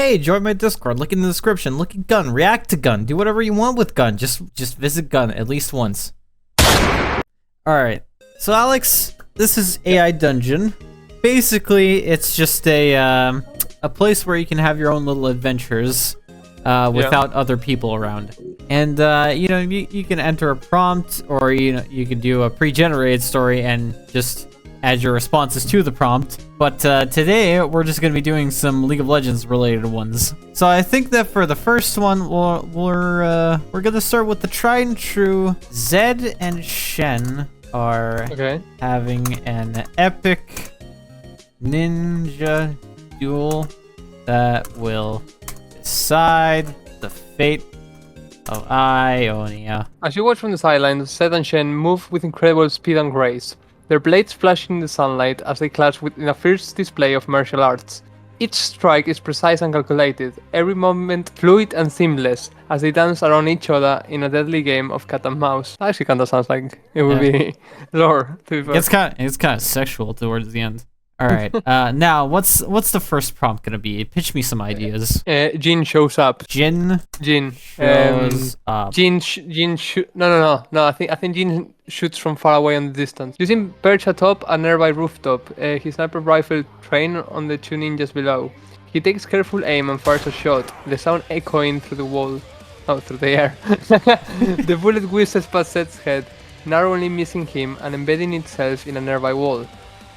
hey, join my Discord, look in the description, look at gun, react to gun, do whatever you want with gun, just visit gun at least once. Alright, so Alex, this is AI Dungeon. Basically, it's just a place where you can have your own little adventures without other people around. And, you know, you can enter a prompt, or, you know, you can do a pre-generated story and just add your responses to the prompt. But today, we're just going to be doing some League of Legends related ones. So I think that for the first one, we're going to start with the tried and true. Zed and Shen are having an epic ninja duel that will decide the fate of Ionia. As you watch from the sidelines, Zed and Shen move with incredible speed and grace, their blades flashing in the sunlight as they clash in a fierce display of martial arts. Each strike is precise and calculated, every movement fluid and seamless, as they dance around each other in a deadly game of cat and mouse. That actually kind of sounds like it would be lore, to be fair. It's kind of sexual towards the end. All right. Now, what's the first prompt gonna be? Pitch me some ideas. Jin shows up. Jin shows up. No. I think Jin shoots from far away on the distance. Using perch atop a nearby rooftop, his sniper rifle trained on the two ninjas below. He takes careful aim and fires a shot, the sound echoing through the wall. Oh, through the air. The bullet whizzes past Zed's head, narrowly missing him and embedding itself in a nearby wall.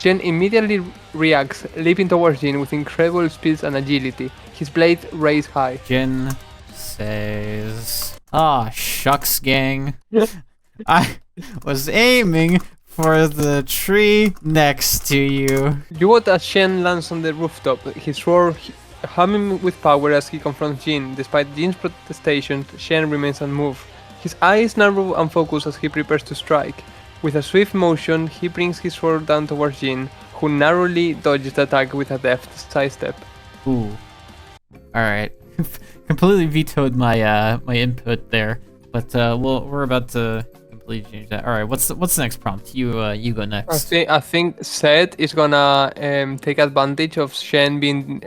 Shen immediately reacts, leaping towards Jin with incredible speed and agility, his blade raised high. Jin says, "Ah, shucks, gang. I was aiming for the tree next to you." You watch as Shen lands on the rooftop, his roar humming with power as he confronts Jin. Despite Jin's protestations, Shen remains unmoved. His eyes narrow and focus as he prepares to strike. With a swift motion, he brings his sword down towards Jin, who narrowly dodges the attack with a deft sidestep. Ooh. Alright. Completely vetoed my my input there. But we're about to completely change that. Alright, what's the next prompt? You go next. I think Zed is gonna take advantage of Shen being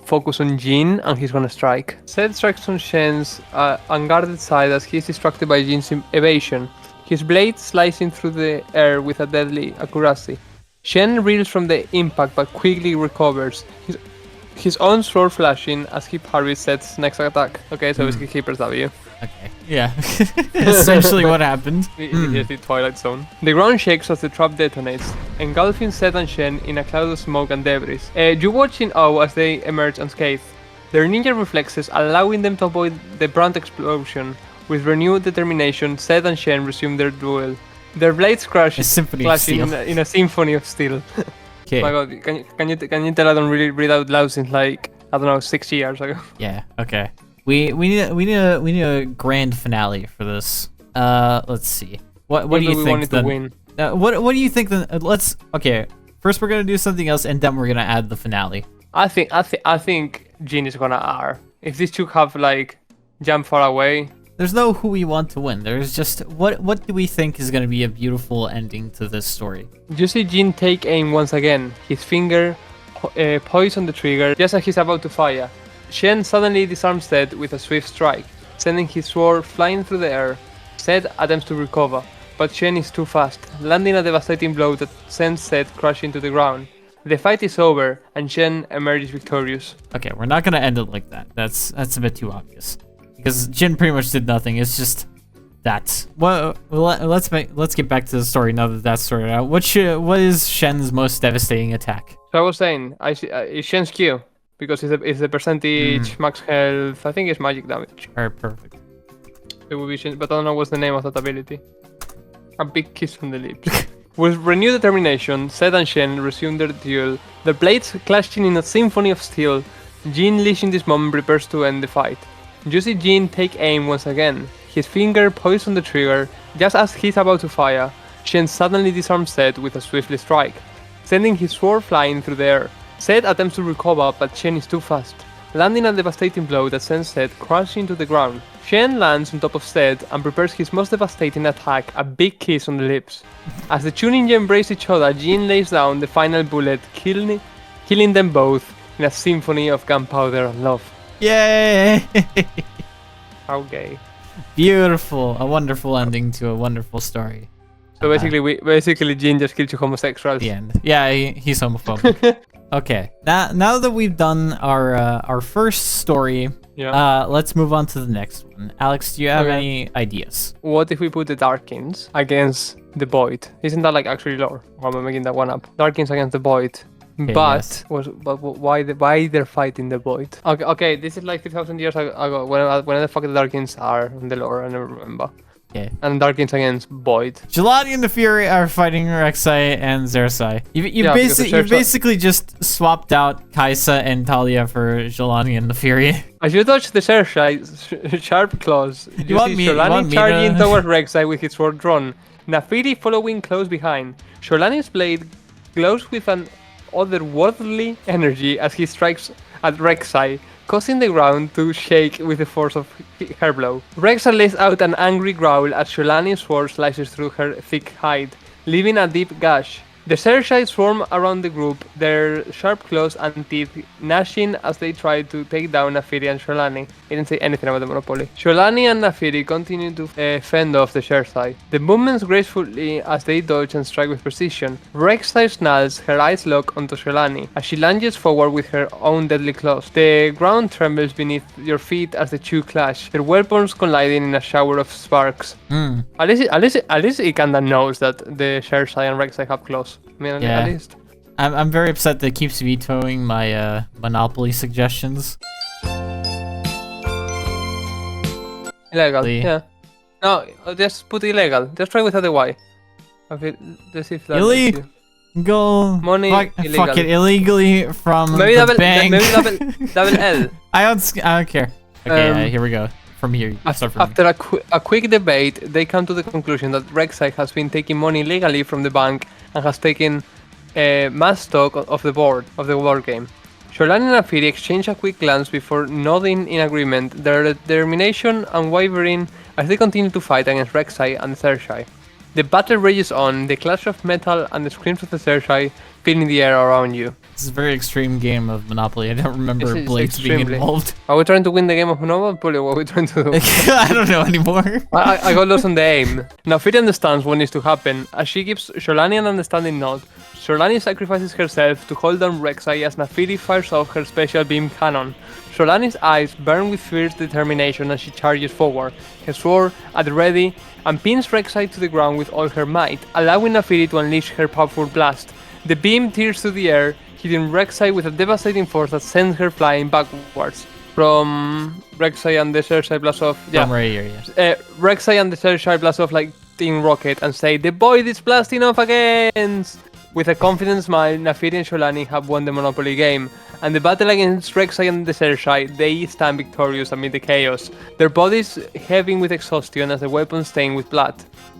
focused on Jin, and he's gonna strike. Zed strikes on Shen's unguarded side as he is distracted by Jin's evasion. His blade slicing through the air with a deadly accuracy. Shen reels from the impact but quickly recovers, his own sword flashing as he parries Zed's next attack. Okay, so it's Keeper's W. Okay, yeah. Essentially what happened. Here's the Twilight Zone. The ground shakes as the trap detonates, engulfing Zed and Shen in a cloud of smoke and debris. You watch in awe as they emerge unscathed, their ninja reflexes allowing them to avoid the brunt explosion. With renewed determination, Zed and Shen resume their duel. Their blades crash in a symphony of steel. Okay. My God, can you tell I don't really read out loud since like, I don't know, 6 years ago? Yeah. Okay. We need a grand finale for this. Let's see. What do you think then? What do you think then? Okay. First we're gonna do something else, and then we're gonna add the finale. I think Jin is gonna R. If these two have like jump far away. There's no who we want to win. There's just what do we think is going to be a beautiful ending to this story. You see Jin take aim once again, his finger poised on the trigger just as he's about to fire. Shen suddenly disarms Zed with a swift strike, sending his sword flying through the air. Zed attempts to recover, but Shen is too fast, landing a devastating blow that sends Zed crashing to the ground. The fight is over, and Shen emerges victorious. Okay, we're not going to end it like that. That's a bit too obvious. Because Jin pretty much did nothing. It's just that. Well, let's get back to the story now that that's sorted out. What is Shen's most devastating attack? So I was saying, it's Shen's Q because it's the percentage max health. I think it's magic damage. Alright, perfect. It would be Shen, but I don't know what's the name of that ability. A big kiss from the lips. With renewed determination, Zed and Shen resume their duel. The blades clashing in a symphony of steel. Jin, leashing this moment, prepares to end the fight. You see Jin take aim once again, his finger poised on the trigger. Just as he's about to fire, Shen suddenly disarms Zed with a swiftly strike, sending his sword flying through the air. Zed attempts to recover, but Shen is too fast, landing a devastating blow that sends Zed crashing to the ground. Shen lands on top of Zed and prepares his most devastating attack, a big kiss on the lips. As the two ninjas embrace each other, Jin lays down the final bullet, killing them both. in a symphony of gunpowder and love. Yay! How gay. Beautiful. A wonderful ending to a wonderful story. So basically, Jin just killed two homosexuals. The end. Yeah, he's homophobic. Okay. Now that we've done our first story, Yeah. let's move on to the next one. Alex, do you have any ideas? What if we put the Darkins against the Void? Isn't that like actually lore? Or am I making that one up? Darkins against the Void. Okay, But yes. why they're fighting the Void? Okay, this is like 3,000 years ago. When the fuck the Darkins are in the lore, I never remember. Okay. And Darkins against Void. Jelani and the Fury are fighting Rek'Sai and Zersai. You basically just swapped out Kaisa and Talia for Jelani and the Fury. As you dodge the Zersai sharp claws, you see Sholani charging towards Rek'Sai with his sword drawn. Nafiri following close behind. Sholani's blade glows with an otherworldly energy as he strikes at Rek'Sai, causing the ground to shake with the force of her blow. Rek'Sai lets out an angry growl as Sholani's sword slices through her thick hide, leaving a deep gash. The Zersai swarm around the group, their sharp claws and teeth gnashing as they try to take down Nafiri and Sholani. He didn't say anything about the Monopoly. Sholani and Nafiri continue to fend off the Zersai. The movements gracefully as they dodge and strike with precision. Rek'Sai snarls, her eyes lock onto Sholani as she lunges forward with her own deadly claws. The ground trembles beneath your feet as the two clash, their weapons colliding in a shower of sparks. At least Ikanda knows that the Zersai and Rek'Sai have claws. I mean, Yeah. at least. I'm very upset that it keeps vetoing my Monopoly suggestions. Illegal, yeah. No, just put illegal. Just try without the Y. Let's see if that Illegal. Money Fuck illegal. it, illegally from Maybe the double, bank. maybe double L. I don't care. Okay, here we go. From here. Start from After a quick debate, they come to the conclusion that Rek'Sai has been taking money legally from the bank and has taken mass stock of the board game. Sholani and Nafiri exchange a quick glance before nodding in agreement, their determination unwavering as they continue to fight against Rek'Sai and the Zersai. The battle rages on, the clash of metal and the screams of the Zersai filling the air around you. This is a very extreme game of Monopoly. I don't remember This is blades being extremely. involved. Are we trying to win the game of Monopoly? What are we trying to do? I don't know anymore. I got lost on the aim. Nafiri understands what needs to happen, as she gives Sholani an understanding nod. Sholani sacrifices herself to hold down Rek'Sai as Nafiri fires off her special beam cannon. Sholani's eyes burn with fierce determination as she charges forward, her sword at the ready, and pins Rek'Sai to the ground with all her might, allowing Nafiri to unleash her powerful blast. The beam tears through the air, hitting Rek'Sai with a devastating force that sends her flying backwards. From Rek'Sai and the Zersai blast off. Yeah. From right here, yes. Rek'Sai and the Zersai blast off like Team Rocket and say, "The Void is blasting off again!" With a confident smile, Nafiri and Sholani have won the Monopoly game, and the battle against Rek'Sai and the Zersai, they stand victorious amid the chaos, their bodies heaving with exhaustion as the weapons stain with blood.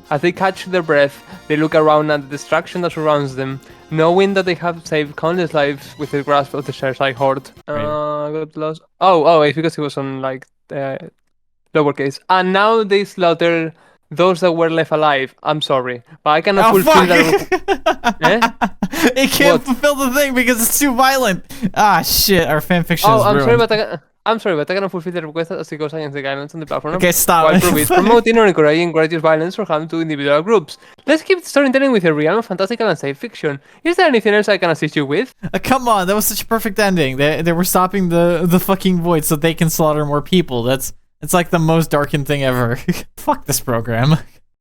As they catch their breath, they look around at the destruction that surrounds them, knowing that they have saved countless lives with the grasp of the Zersai horde. Got lost. Oh, it's because it was on like lowercase. And now they slaughter those that were left alive. I'm sorry, but I cannot fulfill that. It can't fulfill the thing because it's too violent. Ah, shit, our fanfiction is ruined. I'm sorry, but I cannot fulfill the request as it goes against the guidelines on the platform. Okay, stop. While promoting or encouraging gratuitous violence or harm to individual groups. Let's keep storytelling with a realm of fantastical and safe fiction. Is there anything else I can assist you with? Come on, that was such a perfect ending. They were stopping the fucking Void so they can slaughter more people. It's like the most Darkin thing ever. Fuck this program.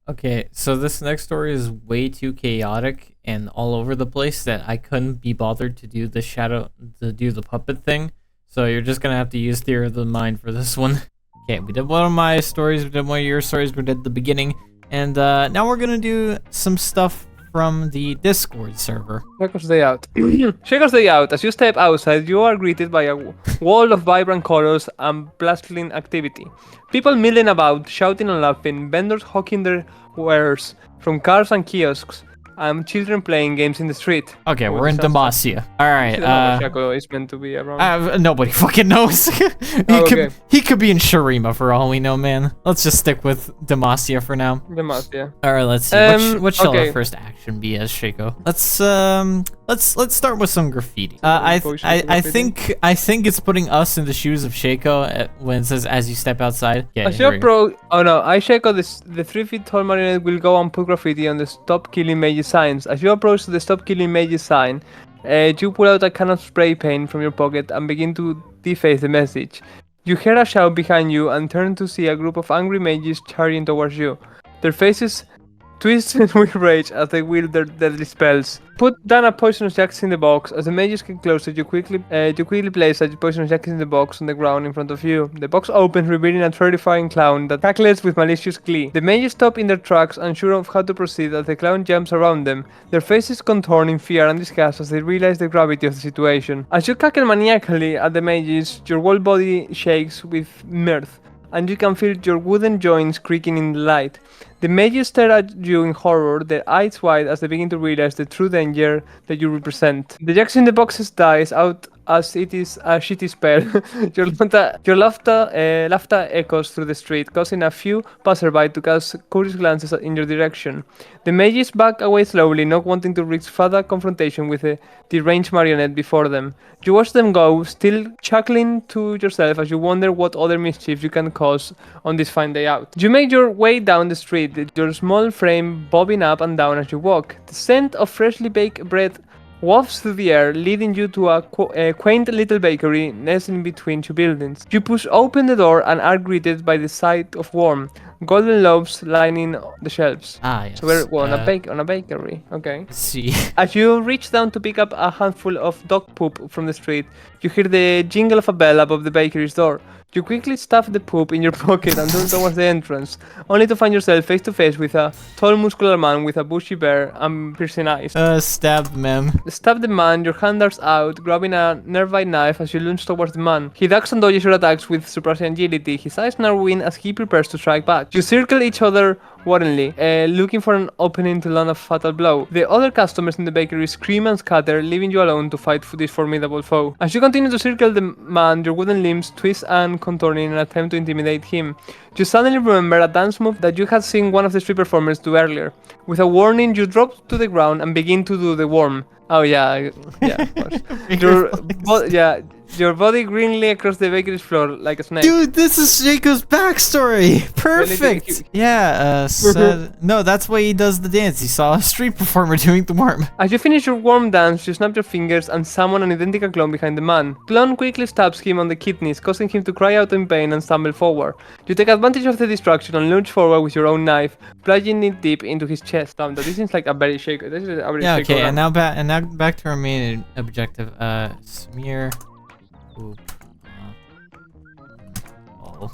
Okay, so this next story is way too chaotic and all over the place that I couldn't be bothered to do the puppet thing. So you're just gonna have to use theory of the mind for this one. Okay, we did one of my stories, we did one of your stories, we did the beginning, and now we're gonna do some stuff from the Discord server. Shaco's Day Out. Shaco's Day Out. As you step outside, you are greeted by a wall of vibrant colors and bustling activity. People milling about, shouting and laughing, vendors hawking their wares from cars and kiosks, children playing games in the street. Okay, we're in Demacia. Alright, Shaco is meant to be around. Nobody fucking knows. He could be in Shurima for all we know, man. Let's just stick with Demacia for now. Demacia. Alright, let's see. What shall our first action be as Shaco? let's start with some graffiti. I think it's putting us in the shoes of Shaco when it says as you step outside. Yeah, As you approach, oh no, Shaco, the 3 feet tall marionette will go and put graffiti on the stop killing mages signs. As you approach the stop killing mages sign, you pull out a can of spray paint from your pocket and begin to deface the message. You hear a shout behind you and turn to see a group of angry mages charging towards you. Their faces twisted with rage as they wield their deadly spells. Put down a poisonous jacket in the box. As the mages get closer, you quickly place a poisonous jacket in the box on the ground in front of you. The box opens, revealing a terrifying clown that cackles with malicious glee. The mages stop in their tracks, unsure of how to proceed as the clown jumps around them, their faces contorted in fear and disgust as they realize the gravity of the situation. As you cackle maniacally at the mages, your whole body shakes with mirth, and you can feel your wooden joints creaking in the light. The mages stare at you in horror, their eyes wide as they begin to realize the true danger that you represent. The jacks in the boxes dies out as it is a shitty spell. your laughter echoes through the street, causing a few passerby to cast curious glances in your direction. The mages back away slowly, not wanting to risk further confrontation with the deranged marionette before them. You watch them go, still chuckling to yourself as you wonder what other mischief you can cause on this fine day out. You make your way down the street, your small frame bobbing up and down as you walk. The scent of freshly baked bread wafts through the air, leading you to a quaint little bakery nestled between two buildings. You push open the door and are greeted by the sight of warm, golden loaves lining the shelves. Ah, yes. So we're on a bakery. Okay. Let's see. As you reach down to pick up a handful of dog poop from the street, you hear the jingle of a bell above the bakery's door. You quickly stuff the poop in your pocket and turn towards the entrance, only to find yourself face to face with a tall, muscular man with a bushy beard and piercing eyes. Stabbed, ma'am. Stab the man, your hand darts out, grabbing a nearby knife as you lunge towards the man. He ducks and dodges your attacks with surprising agility, his eyes narrowing as he prepares to strike back. You circle each other warrenly, looking for an opening to land a fatal blow. The other customers in the bakery scream and scatter, leaving you alone to fight this formidable foe. As you continue to circle the man, your wooden limbs twist and contorting in an attempt to intimidate him. You suddenly remember a dance move that you had seen one of the street performers do earlier. With a warning, you drop to the ground and begin to do the worm. Oh yeah, of course. Your body greenly across the bakery's floor like a snake. Dude, this is Shaco's backstory. Perfect. Yeah. No, that's why he does the dance. He saw a street performer doing the worm. As you finish your worm dance, you snap your fingers and summon an identical clone behind the man. Clone quickly stabs him on the kidneys, causing him to cry out in pain and stumble forward. You take advantage of the distraction and lunge forward with your own knife, plunging it deep into his chest. Damn, this seems like a very Shaco. This is a very Shaco. Okay, and now back to our main objective. Smear. Oop. Oh.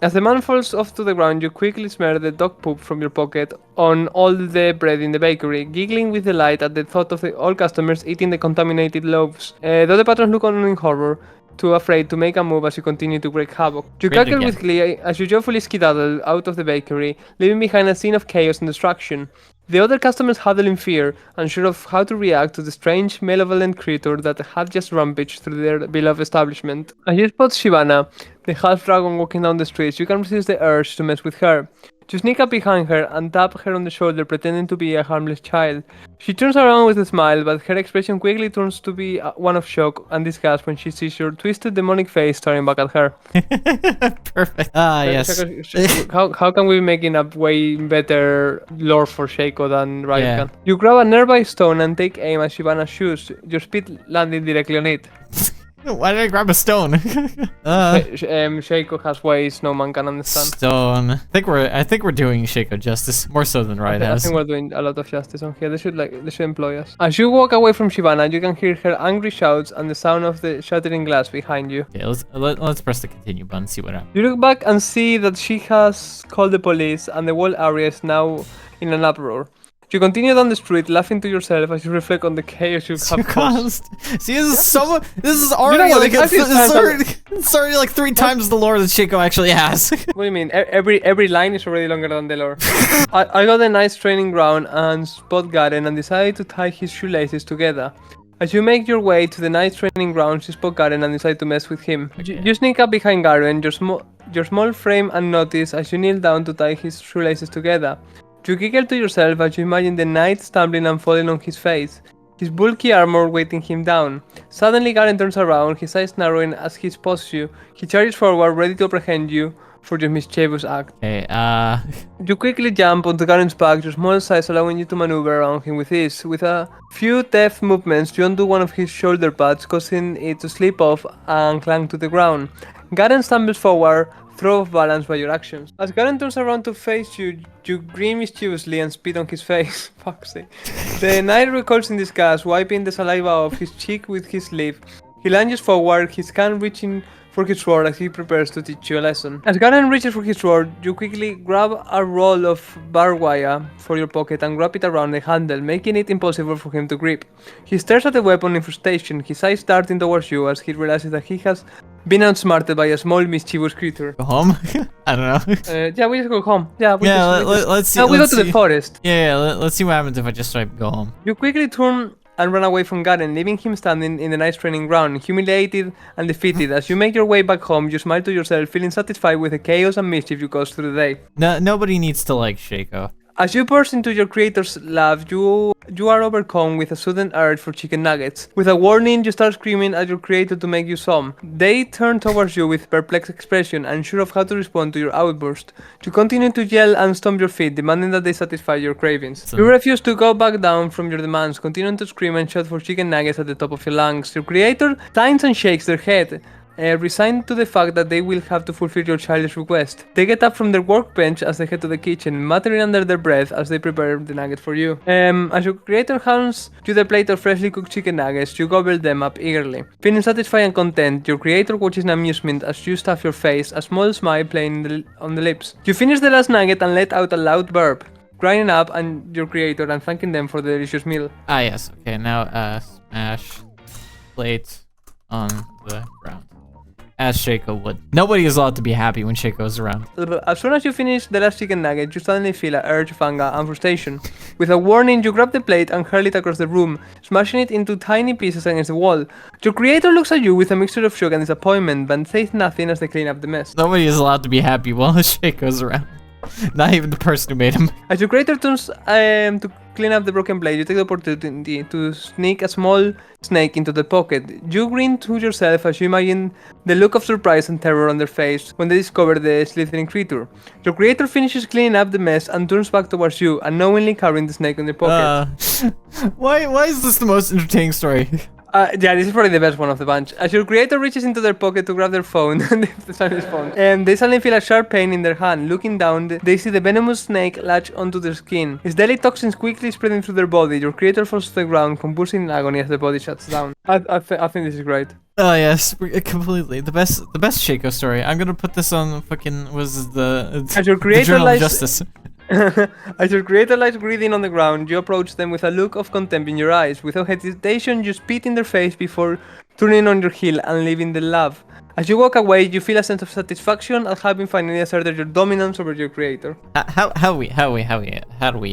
As the man falls off to the ground, you quickly smear the dog poop from your pocket on all the bread in the bakery, giggling with delight at the thought of all customers eating the contaminated loaves. The other patrons look on in horror, too afraid to make a move as you continue to wreak havoc. You cackle with glee as you joyfully skedaddle out of the bakery, leaving behind a scene of chaos and destruction. The other customers huddle in fear, unsure of how to react to the strange, malevolent creature that had just rampaged through their beloved establishment. As you spot Shivana, the half-dragon walking down the streets, you can resist the urge to mess with her. You sneak up behind her and tap her on the shoulder, pretending to be a harmless child. She turns around with a smile, but her expression quickly turns to be one of shock and disgust when she sees your twisted demonic face staring back at her. Perfect. Ah, yes. How can we make it a way better lore for Shaco than Riot can? Yeah. You grab a nearby stone and take aim at Shivana's shoes, your speed landing directly on it. Why did I grab a stone? Shaco has ways no man can understand. Stone. I think we're doing Shaco justice more so than Riot has. I think we're doing a lot of justice on here. They should employ us. As you walk away from Shivana, you can hear her angry shouts and the sound of the shattering glass behind you. Okay, let's press the continue button. See what happens. You look back and see that she has called the police, and the whole area is now in an uproar. You continue down the street, laughing to yourself as you reflect on the chaos you have caused. See, this is already it's already like 3 times the lore that Shaco actually has. What do you mean? Every line is already longer than the lore. I got a nice training ground and spot Garen and decided to tie his shoelaces together. As you make your way to the nice training grounds, you spot Garen and decide to mess with him. Okay. You sneak up behind Garen, your small frame unnoticed as you kneel down to tie his shoelaces together. You giggle to yourself as you imagine the knight stumbling and falling on his face, his bulky armor weighting him down. Suddenly Garen turns around, his eyes narrowing as he spots you. He charges forward, ready to apprehend you for your mischievous act. Okay, You quickly jump onto Garen's back, your small size allowing you to maneuver around him with ease. With a few deft movements, you undo one of his shoulder pads, causing it to slip off and clang to the ground. Garen stumbles forward, throw off balance by your actions. As Garen turns around to face you, you grin mischievously and spit on his face. Fuck's sake. The knight recoils in disgust, wiping the saliva off his cheek with his sleeve. He lunges forward, his hand reaching for his sword as he prepares to teach you a lesson. As Garen reaches for his sword, you quickly grab a roll of barbed wire for your pocket and wrap it around the handle, making it impossible for him to grip. He stares at the weapon in frustration, his eyes darting towards you as he realizes that he has been outsmarted by a small mischievous creature. go home? I don't know. Yeah, we just go home. Yeah, let's see. No, we go let's to the see. forest. Yeah, let's see what happens if I just try to go home. You quickly turn and run away from Garen, leaving him standing in the knight's training ground, humiliated and defeated. As you make your way back home, you smile to yourself, feeling satisfied with the chaos and mischief you caused through the day. No, nobody needs to like Shaco. As you burst into your creator's lab, you are overcome with a sudden urge for chicken nuggets. With a warning, you start screaming at your creator to make you some. They turn towards you with perplexed expression, unsure of how to respond to your outburst. You continue to yell and stomp your feet, demanding that they satisfy your cravings. You refuse to go back down from your demands, continuing to scream and shout for chicken nuggets at the top of your lungs. Your creator tines and shakes their head, resigned to the fact that they will have to fulfill your childish request. They get up from their workbench as they head to the kitchen, muttering under their breath as they prepare the nugget for you. As your creator hands you the plate of freshly cooked chicken nuggets, you gobble them up eagerly. Feeling satisfied and content, your creator watches in amusement as you stuff your face, a small smile playing on the lips. You finish the last nugget and let out a loud burp, grinding up and your creator and thanking them for the delicious meal. Ah, yes. Okay, now, smash plate on the ground. As Shaco would. Nobody is allowed to be happy when Shaco is around. As soon as you finish the last chicken nugget, you suddenly feel an urge of anger and frustration. With a warning, you grab the plate and hurl it across the room, smashing it into tiny pieces against the wall. Your creator looks at you with a mixture of shock and disappointment, but says nothing as they clean up the mess. Nobody is allowed to be happy while Shaco's around. Not even the person who made him. As your creator turns to clean up the broken blade, you take the opportunity to sneak a small snake into the pocket. You grin to yourself as you imagine the look of surprise and terror on their face when they discover the slithering creature. Your creator finishes cleaning up the mess and turns back towards you, unknowingly carrying the snake on your pocket. Why is this the most entertaining story? Yeah, this is probably the best one of the bunch. As your creator reaches into their pocket to grab their phone, they suddenly feel a sharp pain in their hand. Looking down, they see the venomous snake latch onto their skin. Its deadly toxins quickly spreading through their body. Your creator falls to the ground, convulsing in agony as the body shuts down. I think this is great. Oh yes, completely. The best Shaco story. I'm gonna put this on fucking As your creator the Journal lies, of Justice. As your creator lies breathing on the ground, you approach them with a look of contempt in your eyes. Without hesitation, you spit in their face before turning on your heel and leaving the lab. As you walk away, you feel a sense of satisfaction at having finally asserted your dominance over your creator. How do we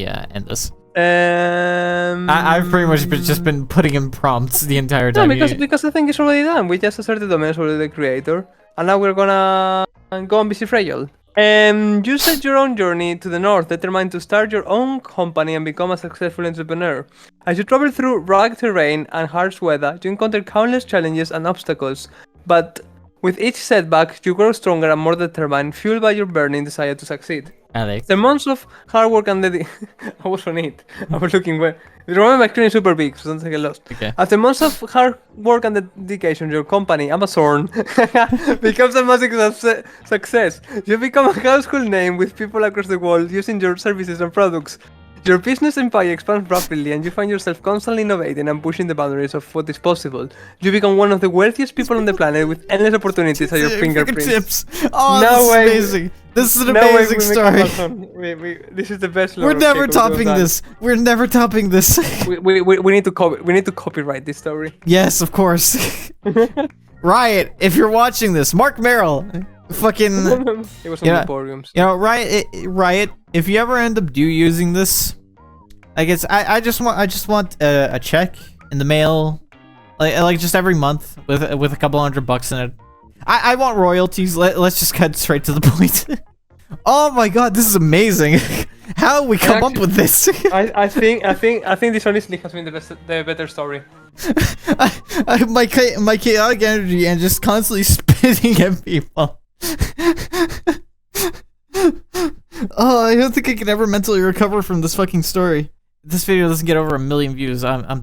end this? I've pretty much just been putting in prompts the entire time. No, because the thing is already done. We just asserted dominance over the creator, and now we're gonna go and visit Riot. You set your own journey to the north, determined to start your own company and become a successful entrepreneur. As you travel through rugged terrain and harsh weather, you encounter countless challenges and obstacles, but with each setback, you grow stronger and more determined, fueled by your burning desire to succeed. Alex. The months of hard work and dedication. I was on it. I was looking well. Remember, my screen is super big, so don't get lost. Okay. After months of hard work and dedication, your company, Amazon, becomes a massive success. You become a household name with people across the world using your services and products. Your business empire expands rapidly and you find yourself constantly innovating and pushing the boundaries of what is possible. You become one of the wealthiest people on the planet with endless opportunities at your fingerprints. Tips. Oh, no, this is amazing. This is an amazing story. This is the best. We're never topping this. We're never topping this. we need to copyright this story. Yes, of course. Riot, if you're watching this, Mark Merrill. Fucking, it was on the podiums. You know, Riot. If you ever end up using this, I guess I just want a check in the mail, like just every month with a couple $100 in it. I want royalties. Let's just cut straight to the point. Oh my god, this is amazing. How we come up with this? I think this honestly has been the better story. My chaotic energy and just constantly spitting at people. Oh, I don't think I can ever mentally recover from this fucking story. If this video doesn't get over 1 million views, I'm